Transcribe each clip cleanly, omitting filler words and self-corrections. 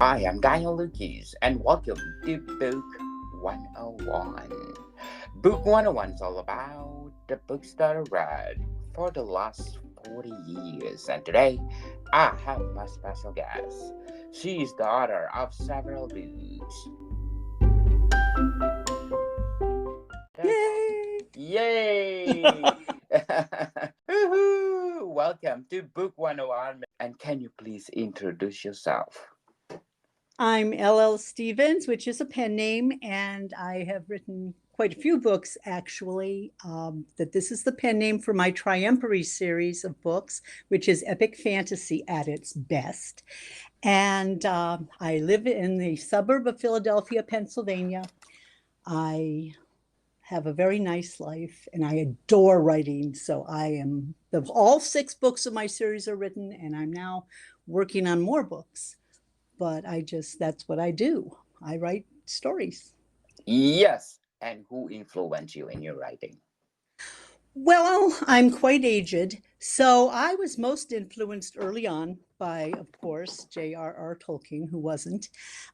I am Daniel Lucas, and welcome to Book 101. Book 101 is all about the books that I read for the last 40 years, and today I have my special guest. She is the author of several books. Yay! Yay! Woohoo! Welcome to Book 101, and can you please introduce yourself? I'm LL Stevens, which is a pen name, and I have written quite a few books actually. That this is the pen name for my Triempery series of books, which is epic fantasy at its best. And I live in the suburb of Philadelphia, Pennsylvania. I have a very nice life and I adore writing. So all six books of my series are written, and I'm now working on more books. But that's what I do. I write stories. Yes, and who influenced you in your writing? Well, I'm quite aged, so I was most influenced early on by, of course, J.R.R. Tolkien, who wasn't,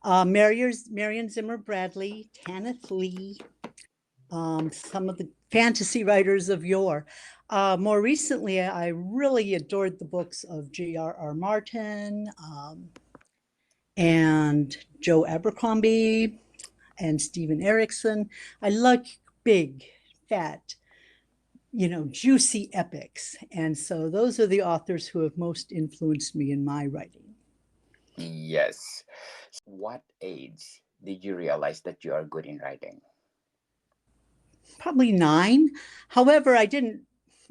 Marion Zimmer Bradley, Tanith Lee, some of the fantasy writers of yore. More recently, I really adored the books of J.R.R. Martin, and Joe Abercrombie and Steven Erikson. I like big, fat, juicy epics. And so those are the authors who have most influenced me in my writing. Yes. What age did you realize that you are good in writing? Probably 9. However,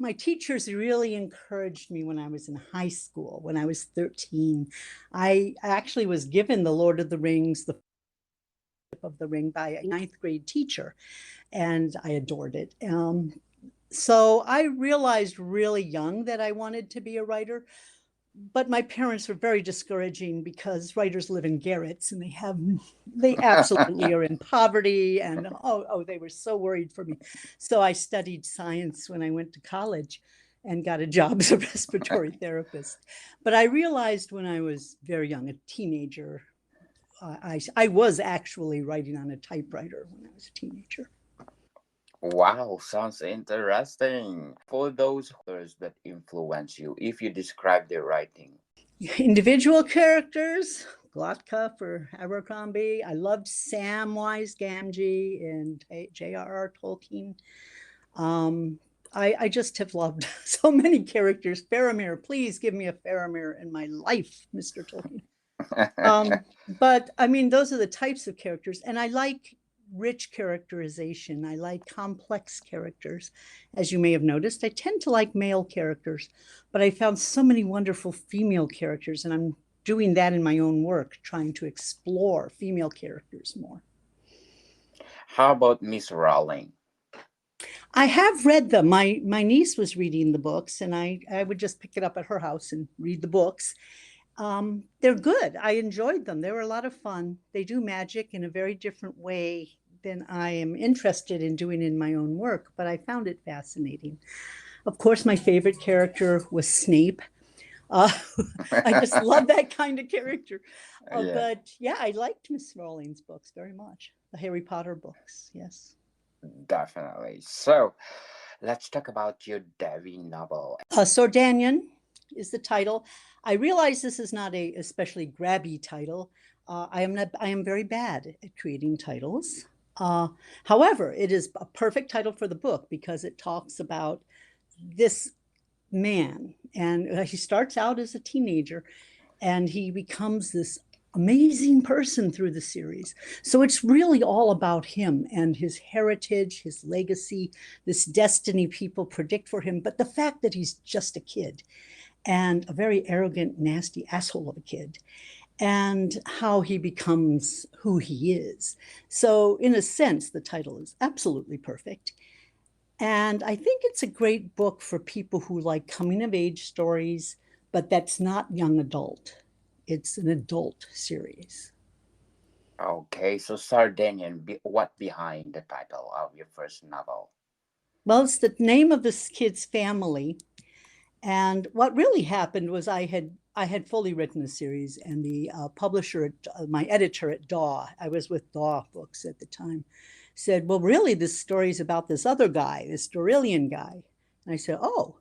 my teachers really encouraged me when I was in high school. When I was 13, I actually was given the Lord of the Rings, the of the Ring by a ninth grade teacher, and I adored it. So I realized really young that I wanted to be a writer, but my parents were very discouraging because writers live in garrets and they absolutely are in poverty, and they were so worried for me. So I studied science when I went to college and got a job as a respiratory therapist. But I realized when I was very young, a teenager, I was actually writing on a typewriter when I was a teenager. Wow, sounds interesting. For those authors that influence you, if you describe their writing. Individual characters, Glotka for Abercrombie. I loved Samwise Gamgee and J.R.R. Tolkien. I just have loved so many characters. Faramir, please give me a Faramir in my life, Mr. Tolkien. But I mean, those are the types of characters, and I like rich characterization. I like complex characters. As you may have noticed, I tend to like male characters, but I found so many wonderful female characters, and I'm doing that in my own work, trying to explore female characters more. How about Miss Rowling? I have read them. My niece was reading the books, and I would just pick it up at her house and read the books. They're good. I enjoyed them. They were a lot of fun. They do magic in a very different way than I am interested in doing in my own work, but I found it fascinating. Of course, my favorite character was Snape. Uh, I just love that kind of character. Yeah, But yeah, I liked Miss Rowling's books very much. The Harry Potter books, yes. definitely. So, let's talk about your Devi novel. Sordaneon is the title. I realize this is not a especially grabby title. I am not. I am very bad at creating titles. Uh, However, it is a perfect title for the book because it talks about this man, and he starts out as a teenager, and he becomes this amazing person through the series. So it's really all about him and his heritage, his legacy, this destiny people predict for him, but the fact that he's just a kid and a very arrogant, nasty asshole of a kid, and how he becomes who he is. So, in a sense, the title is absolutely perfect. And I think it's a great book for people who like coming of age stories, but that's not young adult. It's an adult series. Okay, so Sardinian, what behind the title of your first novel? Well, it's the name of this kid's family. And what really happened was I had fully written the series, and the publisher, my editor at Daw, I was with Daw Books at the time, said, well, really, this story is about this other guy, this Dorilian guy. And I said, oh.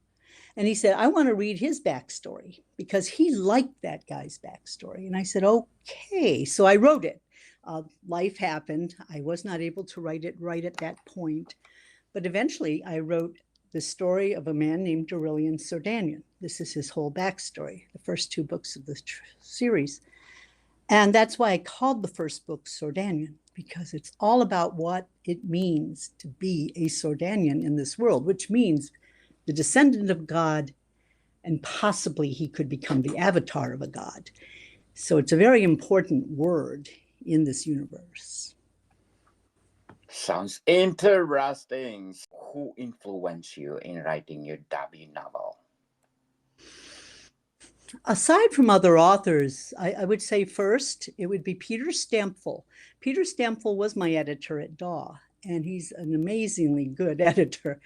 And he said, I want to read his backstory because he liked that guy's backstory. And I said, okay. So I wrote it. Life happened. I was not able to write it right at that point. But eventually I wrote the story of a man named Dorilian Sordaneon. This is his whole backstory, the first 2 books of the series. And that's why I called the first book Sordaneon, because it's all about what it means to be a Sordaneon in this world, which means the descendant of God, and possibly he could become the avatar of a god. So it's a very important word in this universe. Sounds interesting. Who influenced you in writing your debut novel? Aside from other authors, I would say first it would be Peter Stampfel. Peter Stampfel was my editor at Daw, and he's an amazingly good editor.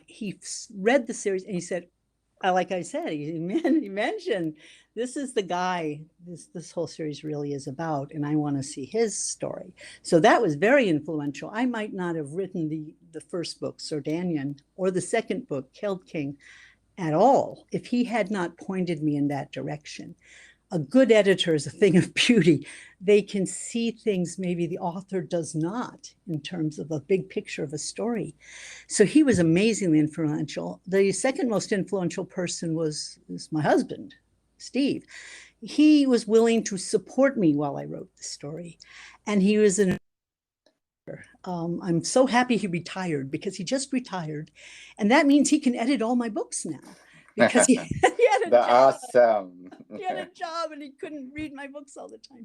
He read the series and he said, like I said, he mentioned, this is the guy this whole series really is about, and I want to see his story. So that was very influential. I might not have written the first book, Sordaneon, or the second book, Keld King, at all if he had not pointed me in that direction. A good editor is a thing of beauty. They can see things maybe the author does not in terms of a big picture of a story. So he was amazingly influential. The second most influential person was my husband, Steve. He was willing to support me while I wrote the story. And he was an I'm so happy he retired, because he just retired. And that means he can edit all my books now, because he had a job. Awesome. He had a job and he couldn't read my books all the time.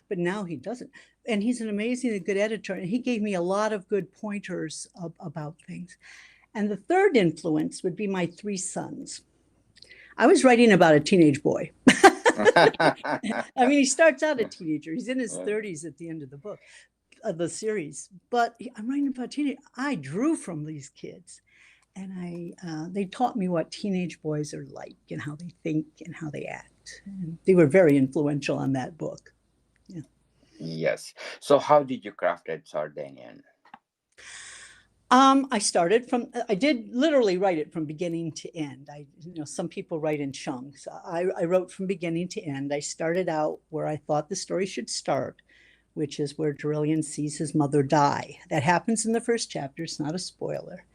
But now he doesn't. And he's an amazingly good editor. And he gave me a lot of good pointers about things. And the third influence would be my 3 sons. I was writing about a teenage boy. I mean, he starts out a teenager. He's in his 30s at the end of the book, of the series. But I'm writing about teenage. I drew from these kids. And they taught me what teenage boys are like and how they think and how they act. And they were very influential on that book. Yeah. Yes. So how did you craft it, Sordaneon? I did literally write it from beginning to end. Some people write in chunks. I wrote from beginning to end. I started out where I thought the story should start, which is where Dorilian sees his mother die. That happens in the first chapter. It's not a spoiler.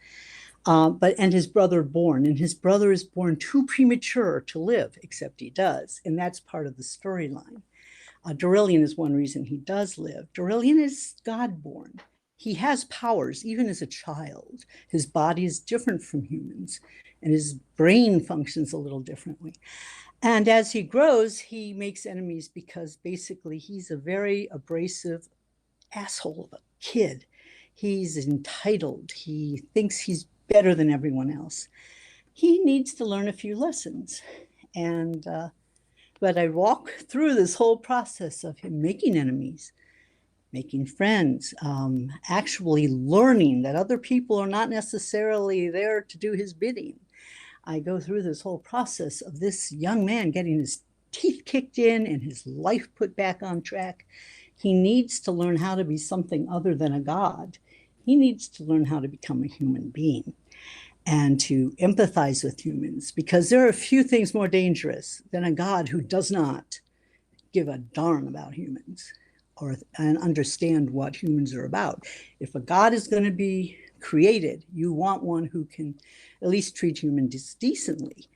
And his brother born, and his brother is born too premature to live, except he does. And that's part of the storyline. Dorilian is one reason he does live. Dorilian is God-born. He has powers, even as a child. His body is different from humans, and his brain functions a little differently. And as he grows, he makes enemies because basically he's a very abrasive asshole of a kid. He's entitled. He thinks he's better than everyone else. He needs to learn a few lessons. But I walk through this whole process of him making enemies, making friends, actually learning that other people are not necessarily there to do his bidding. I go through this whole process of this young man getting his teeth kicked in and his life put back on track. He needs to learn how to be something other than a god. He needs to learn how to become a human being and to empathize with humans, because there are few things more dangerous than a god who does not give a darn about humans and understand what humans are about. If a god is going to be created, you want one who can at least treat humans decently.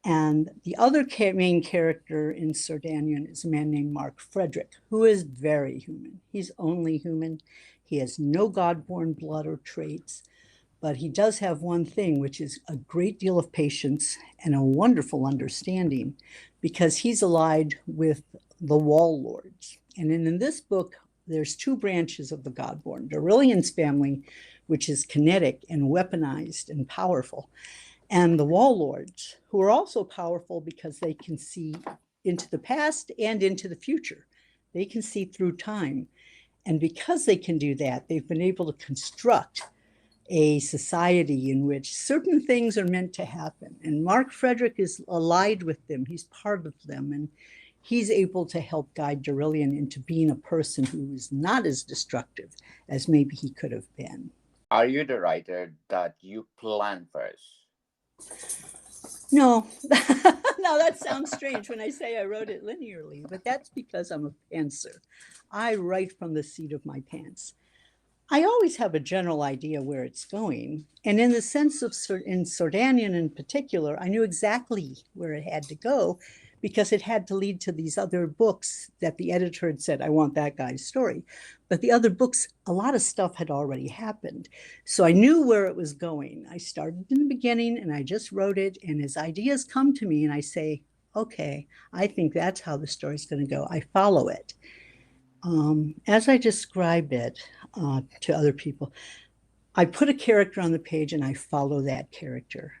And the other main character in Sordaneon is a man named Mark Frederick, who is very human. He's only human. He has no God-born blood or traits, but he does have one thing, which is a great deal of patience and a wonderful understanding, because he's allied with the Wall Lords. And in this book, there's 2 branches of the God-born. Dorilian's family, which is kinetic and weaponized and powerful, and the Wall Lords, who are also powerful because they can see into the past and into the future. They can see through time. And because they can do that, they've been able to construct a society in which certain things are meant to happen. And Mark Frederick is allied with them, he's part of them, and he's able to help guide Darillion into being a person who is not as destructive as maybe he could have been. Are you the writer that you plan first? No, no, that sounds strange when I say I wrote it linearly, but that's because I'm a pantser. I write from the seat of my pants. I always have a general idea where it's going. And in the sense of in Sordaneon in particular, I knew exactly where it had to go because it had to lead to these other books that the editor had said, I want that guy's story. But the other books, a lot of stuff had already happened. So I knew where it was going. I started in the beginning and I just wrote it. And as ideas come to me and I say, okay, I think that's how the story's going to go, I follow it. As I describe it to other people, I put a character on the page and I follow that character.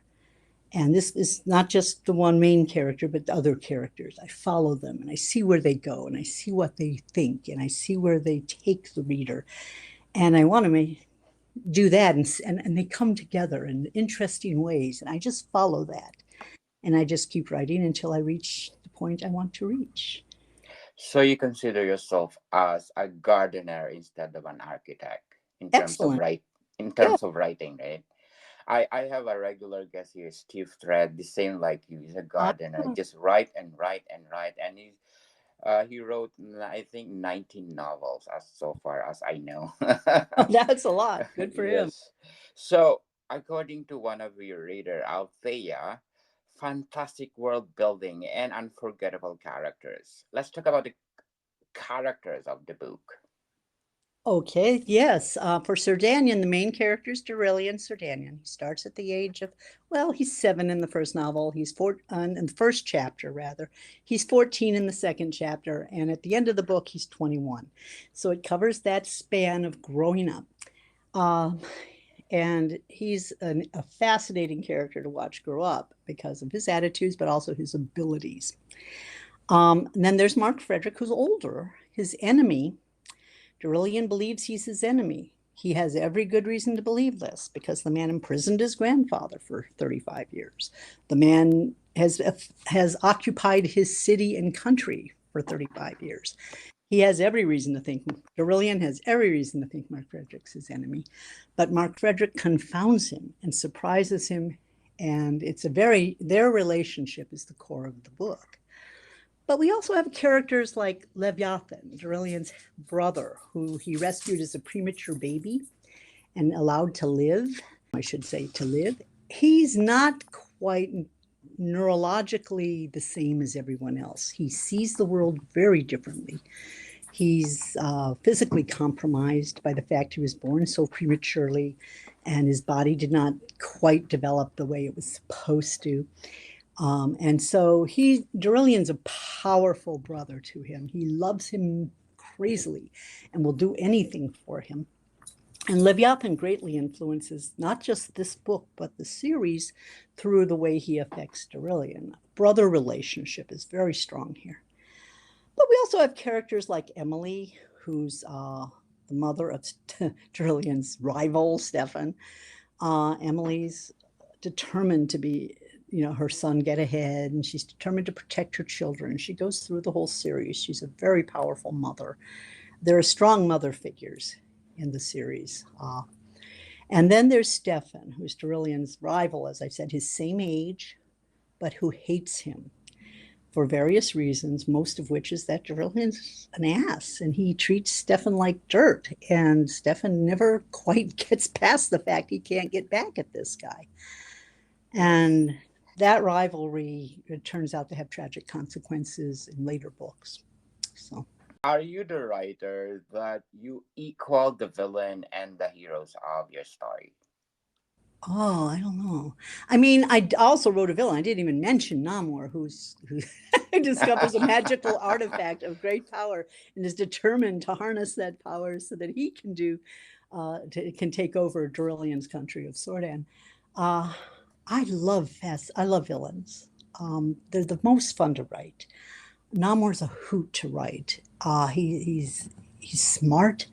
And this is not just the one main character, but the other characters. I follow them and I see where they go and I see what they think and I see where they take the reader. And I want to do that. And they come together in interesting ways. And I just follow that. And I just keep writing until I reach the point I want to reach. So you consider yourself as a gardener instead of an architect in terms of Excellent. Yeah. writing, right? I have a regular guest here, Steve Thread, the same like you. He's a gardener, just write and write and write, and he wrote I think 19 novels as so far as I know. That's a lot. Good for him. Yes. So according to one of your reader, Althea, fantastic world building and unforgettable characters. Let's talk about the characters of the book. Okay, yes. For Sordaneon, the main character is Darillion Sordaneon. He starts at the age of, well, he's 7 in the first novel. He's in the first chapter, rather. He's 14 in the second chapter. And at the end of the book, he's 21. So it covers that span of growing up. And he's a fascinating character to watch grow up because of his attitudes, but also his abilities. And then there's Mark Frederick, who's older. His enemy, Darillion believes he's his enemy. He has every good reason to believe this because the man imprisoned his grandfather for 35 years. The man has occupied his city and country for 35 years. He has every reason to think, Darillion has every reason to think Mark Frederick's his enemy. But Mark Frederick confounds him and surprises him. And their relationship is the core of the book. But we also have characters like Leviathan, Darillion's brother, who he rescued as a premature baby and allowed to live. I should say to live. He's not quite neurologically the same as everyone else. He sees the world very differently. He's physically compromised by the fact he was born so prematurely and his body did not quite develop the way it was supposed to. And so Darillion's a powerful brother to him. He loves him crazily and will do anything for him. And Leviathan greatly influences not just this book, but the series through the way he affects Darillion. Brother relationship is very strong here. But we also have characters like Emily, who's the mother of Darillion's rival, Stefan. Emily's determined to be her son get ahead, and she's determined to protect her children. She goes through the whole series. She's a very powerful mother. There are strong mother figures in the series. And then there's Stefan, who's Darillion's rival, as I said, his same age, but who hates him for various reasons, most of which is that Darillion's an ass, and he treats Stefan like dirt, and Stefan never quite gets past the fact he can't get back at this guy. And that rivalry, it turns out to have tragic consequences in later books. So, are you the writer that you equal the villain and the heroes of your story? Oh, I don't know. I mean, I also wrote a villain. I didn't even mention Namor, who discovers a magical artifact of great power and is determined to harness that power so that he can take over Darillion's country of Sordan. I love villains. They're the most fun to write. Namor's a hoot to write. He's smart.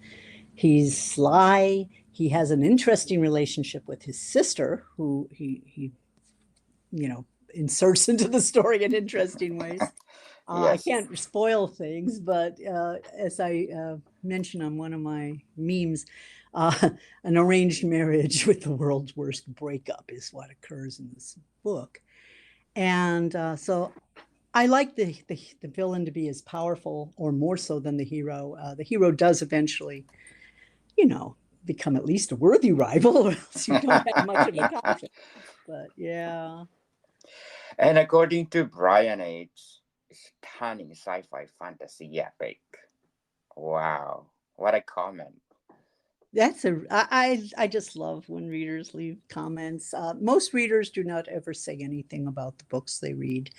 He's sly. He has an interesting relationship with his sister, who he you know inserts into the story in interesting ways. I Yes. can't spoil things, but as I mentioned on one of my memes, uh, an arranged marriage with the world's worst breakup is what occurs in this book. And so I like the villain to be as powerful or more so than the hero. The hero does eventually, you know, become at least a worthy rival, or else you don't have much of a conflict. But yeah. And according to Brian H., stunning sci-fi fantasy epic. Wow, what a comment. That's a I just love when readers leave comments. Most readers do not ever say anything about the books they read.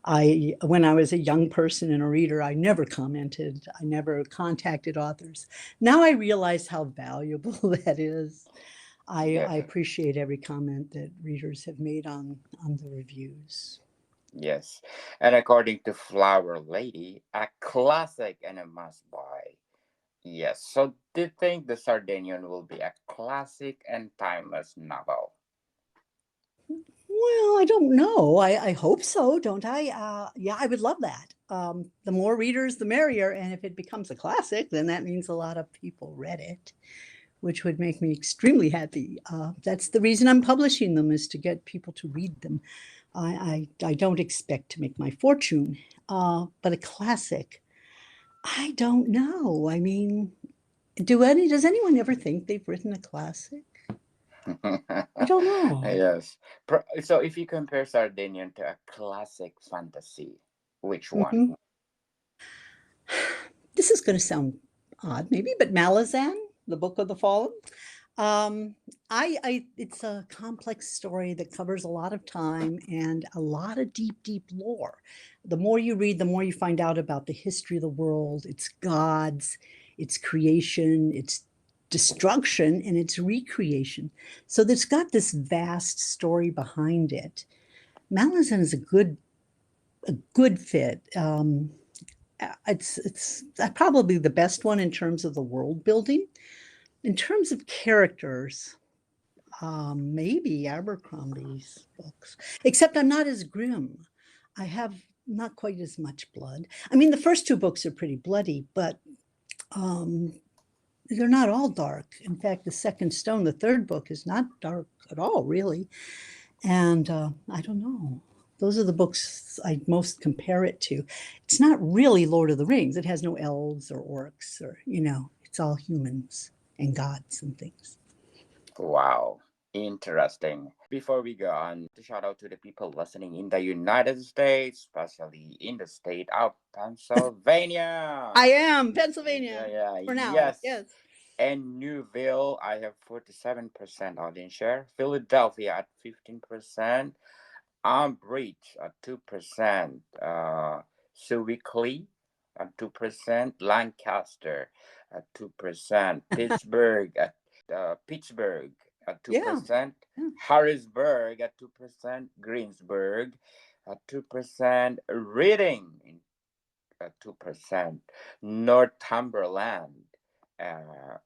I When I was a young person and a reader, I never commented. I never contacted authors. Now I realize how valuable that is. I Yes, appreciate every comment that readers have made on the reviews. yes. And according to Flower Lady, a classic and a must-buy. Yes. So do you think the Sardinian will be a classic and timeless novel? Well, I don't know. I hope so, don't I? Yeah, I would love that. The more readers, the merrier. And if it becomes a classic, then that means a lot of people read it, which would make me extremely happy. That's the reason I'm publishing them, is to get people to read them. I don't expect to make my fortune, but a classic, I don't know. I mean, does anyone ever think they've written a classic? I don't know. Yes. So if you compare Sardinian to a classic fantasy, which one? Mhm. This is going to sound odd, maybe, but Malazan, the Book of the Fallen. Um, it's a complex story that covers a lot of time and a lot of deep, deep lore. The more you read, the more you find out about the history of the world, its gods, its creation, its destruction, and its recreation. So it's got this vast story behind it. Malazan is a good fit. It's probably the best one in terms of the world building. In terms of characters, maybe Abercrombie's books, except I'm not as grim. I have not quite as much blood. I mean, the first two books are pretty bloody, but um, they're not all dark. In fact, the Second Stone, the third book, is not dark at all, really. And I don't know. Those are the books I most compare it to. It's not really Lord of the Rings. It has no elves or orcs or, it's all humans and gods and things. Wow. Interesting. Before we go on, to shout out to the people listening in the United States, especially in the state of I Pennsylvania. am Yeah, Pennsylvania yeah, for now. yes. Yes. And Newville, I have 47% audience share. Philadelphia at 15%. Umbridge at 2%. Sewickley at 2%. Lancaster at 2%. Pittsburgh at Yeah. 2%. Yeah. Harrisburg at 2%. Greensburg at 2%. Reading at 2%. Northumberland,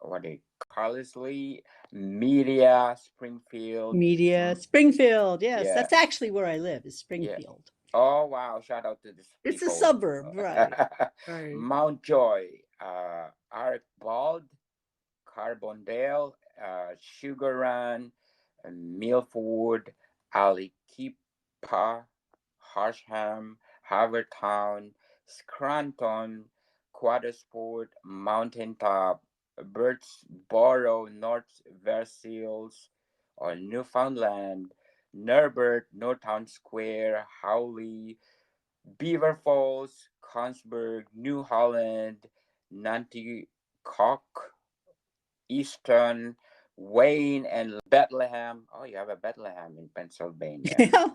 what they Carlisle, Media, Springfield. Media. Springfield. Yes. Yeah, That's actually where I live, is yeah. Springfield. Oh wow! Shout out to these It's a people. suburb. Right. Right. Mountjoy, Archbald, Carbondale, Sugar Run, Milford, Aliquippa, Horsham, Havertown, Scranton, Quadersport, Mountain Top, Birdsboro, North Versailles, or Newfoundland, Norbert, Nortown Square, Howley, Beaver Falls, Consberg, New Holland, Nanticoke, Easton, Wayne, and Bethlehem. Oh, you have a Bethlehem in Pennsylvania. Yeah.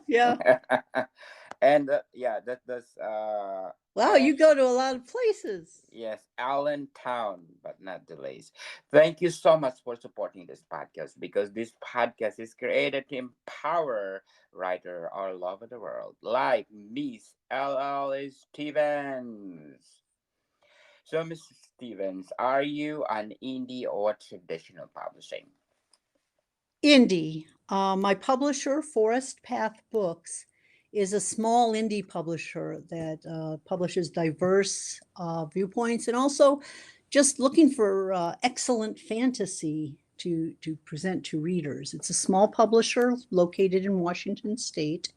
Yeah. And yeah, that's Wow. and You go to a lot of places. yes, Allentown, but not delays. Thank you so much for supporting this podcast, because this podcast is created to empower writer all over the world, like Miss L.L. Stevens. So, Mr. Stevens, are you an indie or traditional publishing? Indie. My publisher, Forest Path Books, is a small indie publisher that publishes diverse viewpoints and also just looking for excellent fantasy to present to readers. It's a small publisher located in Washington State.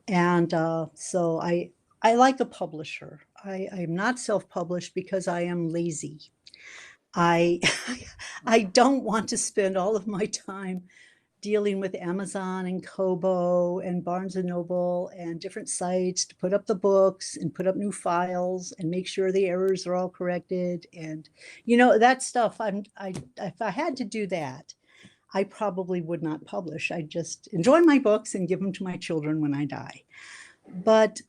And so I like a publisher. I'm not self-published because I am lazy. I I don't want to spend all of my time dealing with Amazon and Kobo and Barnes and Noble and different sites to put up the books and put up new files and make sure the errors are all corrected. And that stuff. If I had to do that, I probably would not publish. I just enjoy my books and give them to my children when I die. But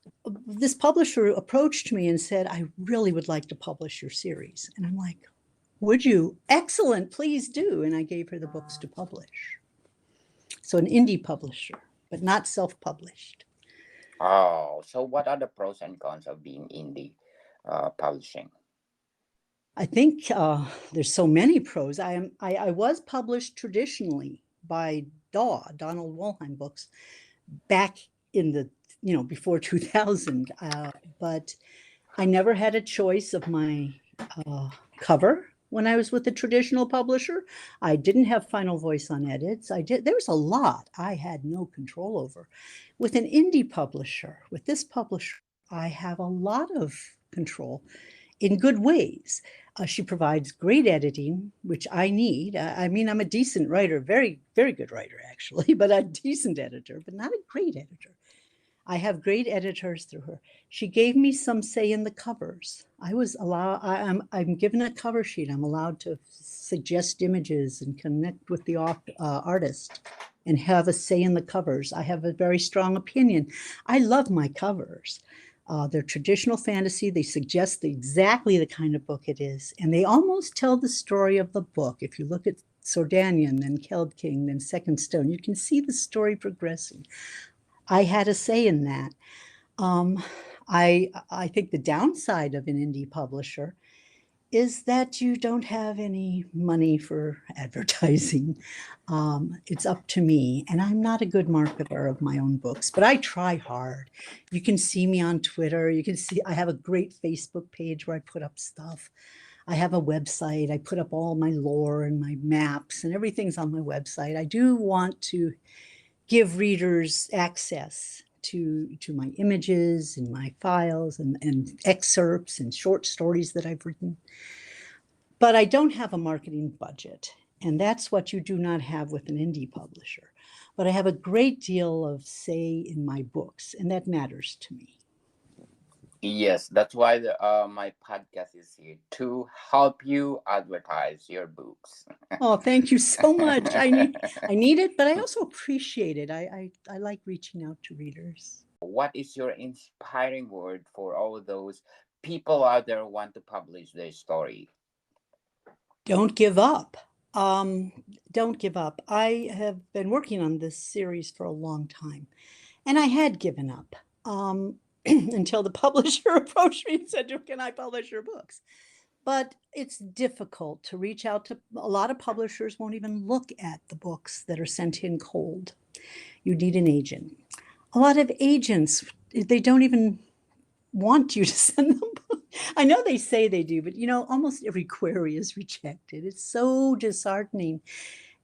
this publisher approached me and said, I really would like to publish your series. And I'm like, would you? Excellent, please do. And I gave her the books to publish. So an indie publisher, but not self-published. Oh, so what are the pros and cons of being indie publishing? I think there's so many pros. I was published traditionally by Donald Wollheim Books, back in the before 2000, but I never had a choice of my cover when I was with the traditional publisher. I didn't have final voice on edits. There was a lot I had no control over. With an indie publisher, with this publisher, I have a lot of control in good ways. She provides great editing, which I need. I mean, I'm a decent writer, very, very good writer, actually, but a decent editor, but not a great editor. I have great editors through her. She gave me some say in the covers. I'm given a cover sheet. I'm allowed to suggest images and connect with the artist and have a say in the covers. I have a very strong opinion. I love my covers. They're traditional fantasy. They suggest exactly the kind of book it is. And they almost tell the story of the book. If you look at Sordaneon, then Keld King, then Second Stone, you can see the story progressing. I had a say in that. I think the downside of an indie publisher is that you don't have any money for advertising. It's up to me, and I'm not a good marketer of my own books, but I try hard. You can see me on Twitter. You can see I have a great Facebook page where I put up stuff. I have a website. I put up all my lore and my maps, and everything's on my website. I do want to give readers access to my images and my files and excerpts and short stories that I've written. But I don't have a marketing budget, and that's what you do not have with an indie publisher. But I have a great deal of say in my books, and that matters to me. Yes, that's why my podcast is here to help you advertise your books. Oh, thank you so much. I need it, but I also appreciate it. I like reaching out to readers. What is your inspiring word for all those people out there who want to publish their story? Don't give up. Don't give up. I have been working on this series for a long time, and I had given up until the publisher approached me and said, can I publish your books? But it's difficult to reach out to. A lot of publishers won't even look at the books that are sent in cold. You need an agent. A lot of agents, they don't even want you to send them. I know they say they do, but almost every query is rejected. It's so disheartening.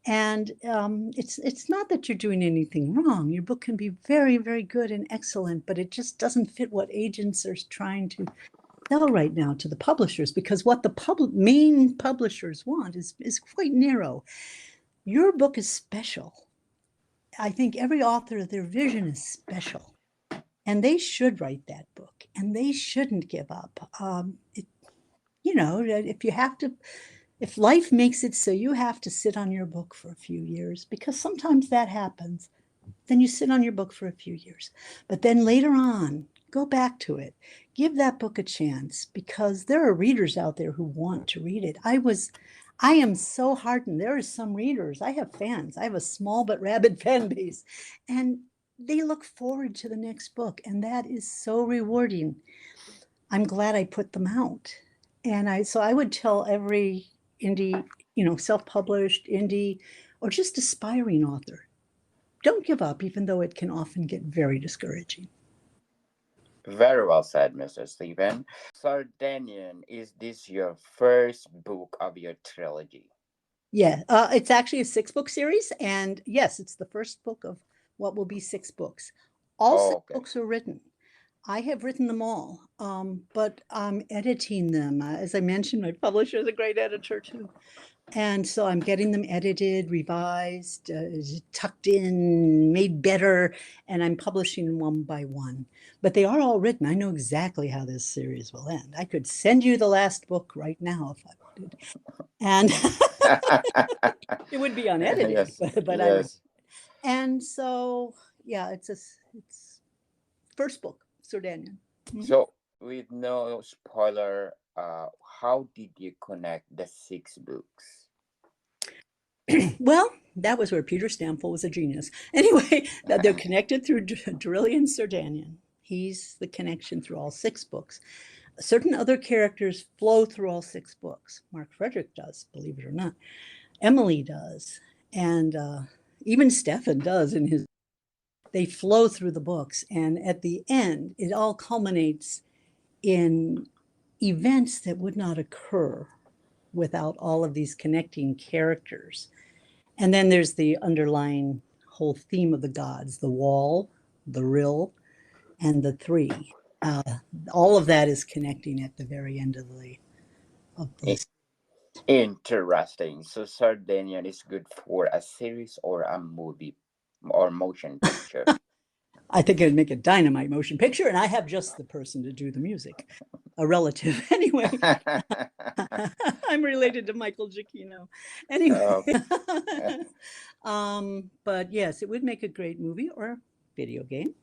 And it's not that you're doing anything wrong. Your book can be very, very good and excellent, but it just doesn't fit what agents are trying to sell right now to the publishers, because what the main publishers want is quite narrow. Your book is special. I think every author, their vision is special, and they should write that book, and they shouldn't give up. If life makes it so you have to sit on your book for a few years, because sometimes that happens, then you sit on your book for a few years. But then later on, go back to it. Give that book a chance, because there are readers out there who want to read it. I am so heartened. There are some readers. I have fans. I have a small but rabid fan base, and they look forward to the next book, and that is so rewarding. I'm glad I put them out. And so I would tell every indie, self-published indie or just aspiring author, don't give up, even though it can often get very discouraging. Very well said, Mr. Stephen. Sordaneon, is this your first book of your trilogy? Yeah, it's actually a 6-book series. And yes, it's the first book of what will be 6 books. All 6 Okay. books are written. I have written them all, but I'm editing them. As I mentioned, my publisher is a great editor too. And so I'm getting them edited, revised, tucked in, made better, and I'm publishing them one by one. But they are all written. I know exactly how this series will end. I could send you the last book right now if I wanted. And it would be unedited, Yes, but I would. yes. And so, yeah, it's first book, Sordaneon. So, with no spoiler, how did you connect the 6 books? Well, that was where Peter Stamfel was a genius. Anyway, that they're connected through Drillian Sordaneon. He's the connection through all 6 books. Certain other characters flow through all 6 books. Mark Frederick does, believe it or not. Emily does, and even Stefan does in his. They flow through the books, and at the end, it all culminates in events that would not occur without all of these connecting characters. And then there's the underlying whole theme of the gods, the wall, the rill, and the 3. All of that is connecting at the very end of the I- Interesting. So, Sardinian is good for a series or a movie or motion picture. I think it'd make a dynamite motion picture, and I have just the person to do the music, a relative. Anyway, I'm related to Michael Giacchino. Anyway, but yes, it would make a great movie or video game.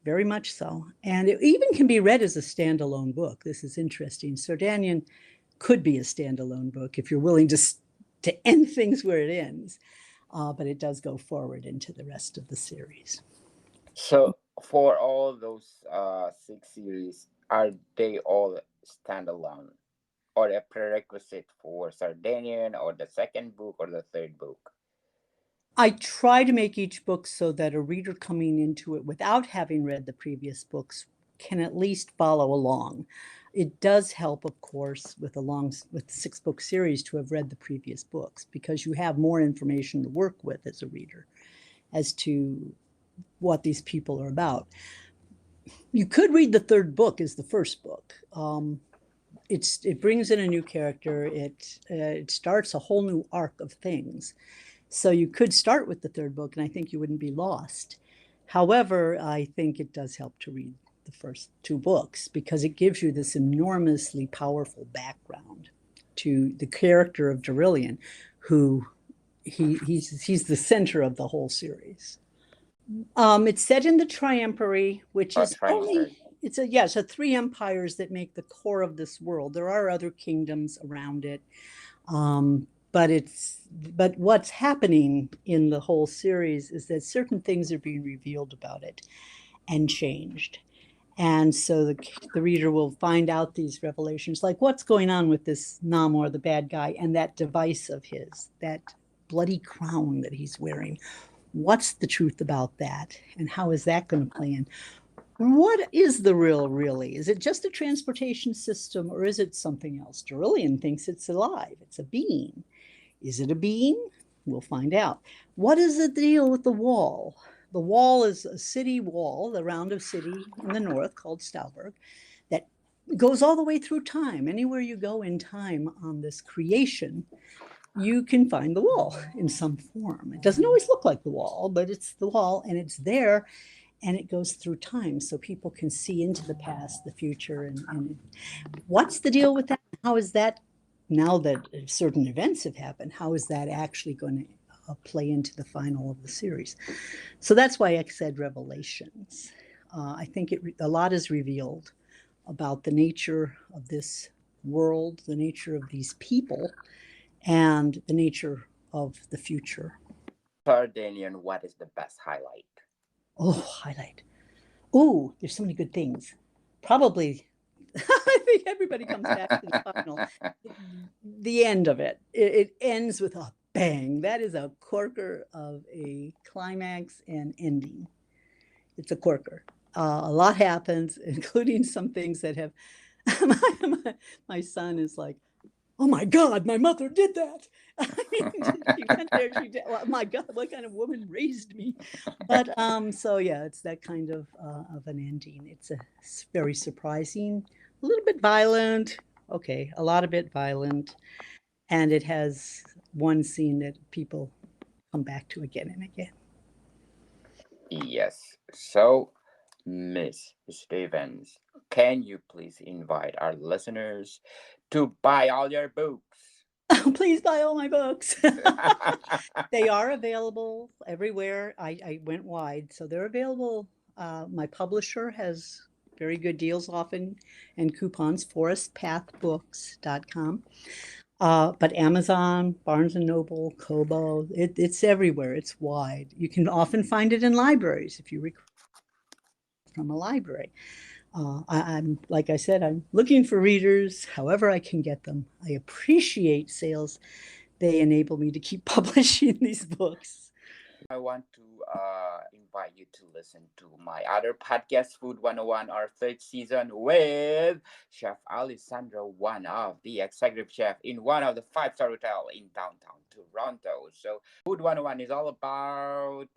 Very much so. And it even can be read as a standalone book. This is interesting. Sordaneon could be a standalone book if you're willing to end things where it ends. But it does go forward into the rest of the series. So, for all those 6 series, are they all standalone or a prerequisite for Sardinian or the second book or the third book? I try to make each book so that a reader coming into it without having read the previous books can at least follow along. It does help, of course, with the 6-book series to have read the previous books, because you have more information to work with as a reader as to what these people are about. You could read the 3rd book as the first book. It brings in a new character. It starts a whole new arc of things. So you could start with the 3rd book, and I think you wouldn't be lost. However, I think it does help to read the first 2 books, because it gives you this enormously powerful background to the character of Darillion, who he's the center of the whole series. It's set in the Triempery, which is only it's 3 empires that make the core of this world. There are other kingdoms around it. But what's happening in the whole series is that certain things are being revealed about it and changed. And so the reader will find out these revelations, like what's going on with this Namor, the bad guy, and that device of his, that bloody crown that he's wearing. What's the truth about that? And how is that going to play in? What is the rill really? Is it just a transportation system, or is it something else? Darillion thinks it's alive. It's a being. Is it a being? We'll find out. What is the deal with the wall? The wall is a city wall, the round of city in the north called Stauberg, that goes all the way through time. Anywhere you go in time on this creation, you can find the wall in some form. It doesn't always look like the wall, but it's the wall, and it's there, and it goes through time, so people can see into the past, the future, and what's the deal with that? How is that, now that certain events have happened, how is that actually going to play into the final of the series? So that's why I said revelations. I think a lot is revealed about the nature of this world, the nature of these people, and the nature of the future. Sardinian, what is the best highlight? Oh, highlight. Oh, there's so many good things. Probably, I think everybody comes back to the final. The end of it. It ends with a bang. That is a corker of a climax and ending. It's a corker. A lot happens, including some things that have. My son is like, oh my God, my mother did that. She went there. She did. Oh my God, what kind of woman raised me? But so yeah, it's that kind of an ending. It's very surprising, a little bit violent. Okay, a lot of it violent, and it has one scene that people come back to again and again. Yes. So, Miss Stevens, can you please invite our listeners to buy all your books? Please buy all my books. They are available everywhere. I went wide, so they're available. My publisher has very good deals often and coupons, forestpathbooks.com. But Amazon, Barnes and Noble, Kobo, it's everywhere. It's wide. You can often find it in libraries if you request from a library. I'm like I said, I'm looking for readers however I can get them. I appreciate sales. They enable me to keep publishing these books. I want to invite you to listen to my other podcast, Food 101, our third season with Chef Alessandro, one of the executive chef in one of the five-star hotel in downtown Toronto. So Food 101 is all about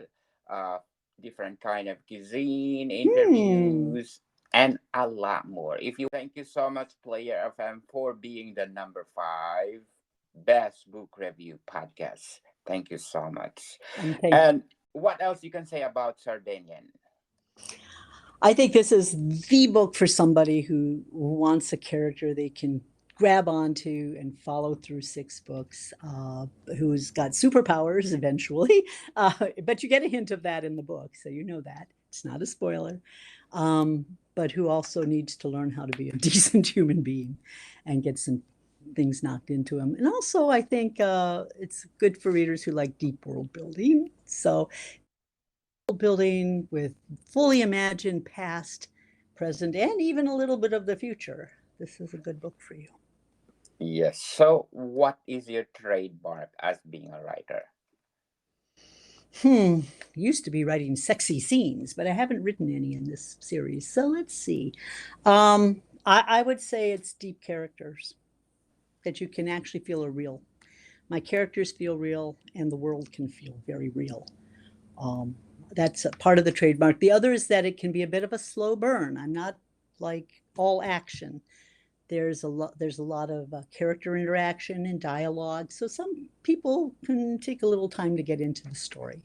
uh, different kind of cuisine, interviews, and a lot more. If you thank you so much, Player FM, for being the number 5 best book review podcast. Thank you so much. And what else you can say about Sordaneon? I think this is the book for somebody who wants a character they can grab onto and follow through 6 books, who's got superpowers eventually. But you get a hint of that in the book, so you know that. It's not a spoiler. But who also needs to learn how to be a decent human being and get some things knocked into him. And also, I think it's good for readers who like deep world building. So building with fully imagined past, present, and even a little bit of the future. This is a good book for you. Yes. So, what is your trademark as being a writer? Used to be writing sexy scenes, but I haven't written any in this series. So let's see. I would say it's deep characters that you can actually feel are real. My characters feel real, and the world can feel very real. That's a part of the trademark. The other is that it can be a bit of a slow burn. I'm not like all action. There's a lot of character interaction and dialogue. So some people can take a little time to get into the story.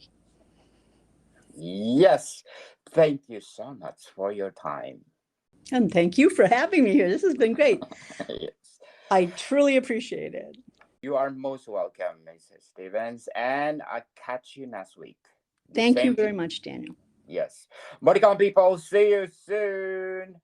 Yes. Thank you so much for your time. And thank you for having me here. This has been great. Yes. I truly appreciate it. You are most welcome, Mrs. Stevens, and I'll catch you next week. Thank you very much, Daniel. Yes. Modicon people, see you soon.